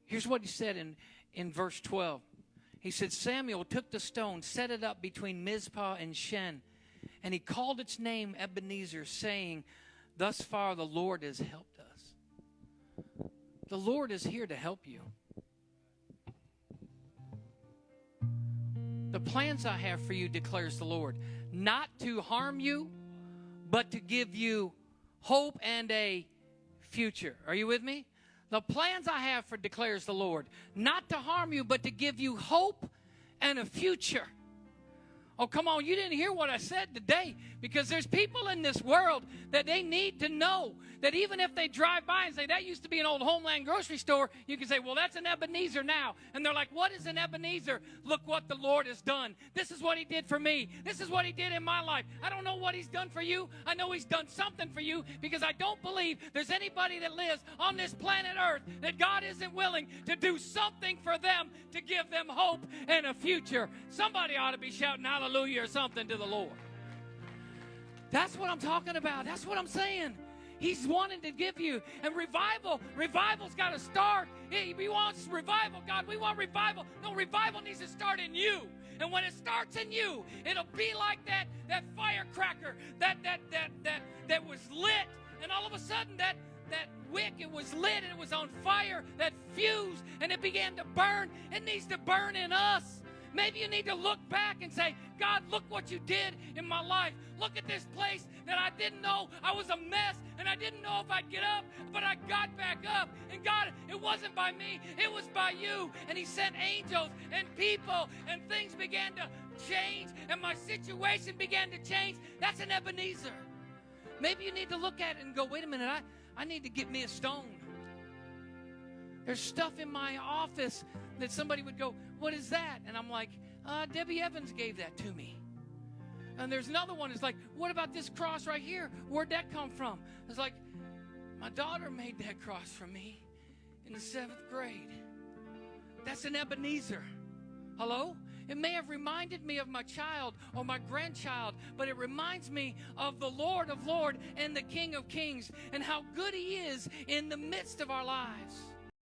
Here's what he said in verse 12. He said, Samuel took the stone, set it up between Mizpah and Shen, and he called its name Ebenezer, saying, thus far the Lord has helped us. The Lord is here to help you. The plans I have for you, declares the Lord, not to harm you, but to give you hope and a future. Are you with me? The plans I have for, declares the Lord, not to harm you, but to give you hope and a future. Oh, come on, you didn't hear what I said today, because there's people in this world that they need to know that even if they drive by and say, that used to be an old Homeland grocery store, you can say, well, that's an Ebenezer now. And they're like, what is an Ebenezer? Look what the Lord has done. This is what he did for me. This is what he did in my life. I don't know what he's done for you. I know he's done something for you, because I don't believe there's anybody that lives on this planet Earth that God isn't willing to do something for them to give them hope and a future. Somebody ought to be shouting hallelujah or something to the Lord. That's what I'm talking about. That's what I'm saying. He's wanting to give you. And revival's got to start. He wants revival. God, we want revival. No, revival needs to start in you. And when it starts in you, it'll be like that firecracker that was lit. And all of a sudden that wick, it was lit and it was on fire, that fused, and it began to burn. It needs to burn in us. Maybe you need to look back and say, God, look what you did in my life. Look at this place that I didn't know. I was a mess, and I didn't know if I'd get up, but I got back up. And God, it wasn't by me. It was by you. And he sent angels and people, and things began to change, and my situation began to change. That's an Ebenezer. Maybe you need to look at it and go, wait a minute, I need to get me a stone. There's stuff in my office that somebody would go, what is that? And I'm like, Debbie Evans gave that to me. And there's another one. It's like, what about this cross right here? Where'd that come from? It's like, my daughter made that cross for me in the 7th grade. That's an Ebenezer. Hello? It may have reminded me of my child or my grandchild, but it reminds me of the Lord of Lords and the King of Kings and how good he is in the midst of our lives.